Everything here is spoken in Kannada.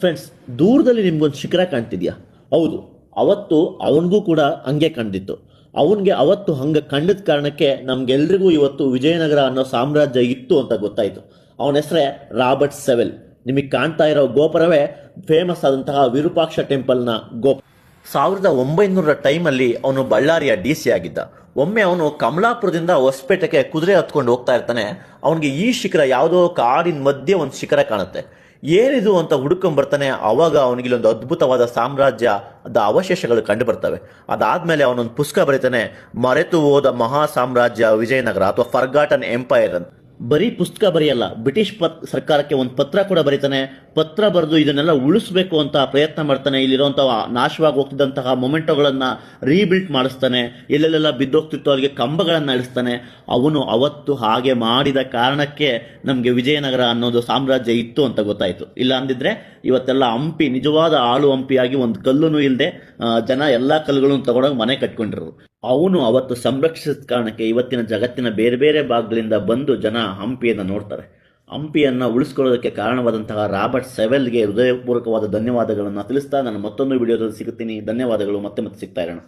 ಫ್ರೆಂಡ್ಸ್, ದೂರದಲ್ಲಿ ನಿಮ್ಗೊಂದು ಶಿಖರ ಕಾಣ್ತಿದ್ಯಾ? ಹೌದು, ಅವತ್ತು ಅವನಿಗೂ ಕೂಡ ಹಂಗೆ ಕಂಡಿತ್ತು. ಅವನಿಗೆ ಅವತ್ತು ಹಂಗೆ ಕಂಡಿದ್ದ ಕಾರಣಕ್ಕೆ ನಮ್ಗೆಲ್ರಿಗೂ ಇವತ್ತು ವಿಜಯನಗರ ಅನ್ನೋ ಸಾಮ್ರಾಜ್ಯ ಇತ್ತು ಅಂತ ಗೊತ್ತಾಯಿತು. ಅವನ ಹೆಸರೇ ರಾಬರ್ಟ್ ಸೆವೆಲ್. ನಿಮಗೆ ಕಾಣ್ತಾ ಇರೋ ಗೋಪುರವೇ ಫೇಮಸ್ ಆದಂತಹ ವಿರೂಪಾಕ್ಷ ಟೆಂಪಲ್ನ ಗೋಪುರ. 1900 ಟೈಮಲ್ಲಿ ಅವನು ಬಳ್ಳಾರಿಯ DC ಆಗಿದ್ದ. ಒಮ್ಮೆ ಅವನು ಕಮಲಾಪುರದಿಂದ ಹೊಸಪೇಟೆಗೆ ಕುದುರೆ ಹತ್ಕೊಂಡು ಹೋಗ್ತಾ ಇರ್ತಾನೆ. ಅವನಿಗೆ ಈ ಶಿಖರ ಯಾವುದೋ ಕಾಡಿನ ಮಧ್ಯೆ ಒಂದು ಶಿಖರ ಕಾಣುತ್ತೆ. ಏನಿದು ಅಂತ ಹುಡುಕೊಂಡ್ಬರ್ತಾನೆ. ಅವಾಗ ಅವನಿಗೆ ಇಲ್ಲೊಂದು ಅದ್ಭುತವಾದ ಸಾಮ್ರಾಜ್ಯದ ಅವಶೇಷಗಳು ಕಂಡು ಬರ್ತವೆ. ಅದಾದ್ಮೇಲೆ ಅವನೊಂದು ಪುಸ್ತಕ ಬರೀತಾನೆ, ಮರೆತು ಹೋದ ಮಹಾ ಸಾಮ್ರಾಜ್ಯ ವಿಜಯನಗರ ಅಥವಾ ಫರ್ಗಾಟನ್ ಎಂಪೈರ್ ಅಂತ. ಬರೀ ಪುಸ್ತಕ ಬರೆಯಲ್ಲ, ಬ್ರಿಟಿಷ್ ಸರ್ಕಾರಕ್ಕೆ ಒಂದು ಪತ್ರ ಕೂಡ ಬರೀತಾನೆ. ಪತ್ರ ಬರೆದು ಇದನ್ನೆಲ್ಲ ಉಳಿಸ್ಬೇಕು ಅಂತ ಪ್ರಯತ್ನ ಮಾಡ್ತಾನೆ. ಇಲ್ಲಿರುವಂತಹ ನಾಶವಾಗಿ ಹೋಗ್ತಿದ್ದಂತಹ ಮೊಮೆಂಟೋಗಳನ್ನ ರೀಬಿಲ್ಟ್ ಮಾಡಿಸ್ತಾನೆ. ಎಲ್ಲೆಲ್ಲೆಲ್ಲ ಬಿದ್ದೋಗ್ತಿತ್ತು ಅಲ್ಲಿಗೆ ಕಂಬಗಳನ್ನ ಇಳಿಸ್ತಾನೆ. ಅವನು ಅವತ್ತು ಹಾಗೆ ಮಾಡಿದ ಕಾರಣಕ್ಕೆ ನಮಗೆ ವಿಜಯನಗರ ಅನ್ನೋದು ಸಾಮ್ರಾಜ್ಯ ಇತ್ತು ಅಂತ ಗೊತ್ತಾಯ್ತು. ಇಲ್ಲ ಅಂದಿದ್ರೆ ಇವತ್ತೆಲ್ಲ ಹಂಪಿ ನಿಜವಾದ ಆಳು ಹಂಪಿಯಾಗಿ ಒಂದು ಕಲ್ಲೂ ಇಲ್ಲದೆ ಜನ ಎಲ್ಲಾ ಕಲ್ಲುಗಳನ್ನು ತಗೊಂಡೋಗಿ ಮನೆ ಕಟ್ಕೊಂಡಿರೋರು. ಅವನು ಅವತ್ತು ಸಂರಕ್ಷಿಸಿದ ಕಾರಣಕ್ಕೆ ಇವತ್ತಿನ ಜಗತ್ತಿನ ಬೇರೆ ಬೇರೆ ಭಾಗಗಳಿಂದ ಬಂದು ಜನ ಹಂಪಿಯನ್ನು ನೋಡ್ತಾರೆ. ಹಂಪಿಯನ್ನು ಉಳಿಸ್ಕೊಳ್ಳೋದಕ್ಕೆ ಕಾರಣವಾದಂತಹ ರಾಬರ್ಟ್ ಸೆವೆಲ್ಗೆ ಹೃದಯಪೂರ್ವಕವಾದ ಧನ್ಯವಾದಗಳನ್ನು ತಿಳಿಸ್ತಾ ನಾನು ಮತ್ತೊಂದು ವಿಡಿಯೋದಲ್ಲಿ ಸಿಗುತ್ತೀನಿ. ಧನ್ಯವಾದಗಳು. ಮತ್ತೆ ಸಿಗ್ತಾ ಇರೋಣ.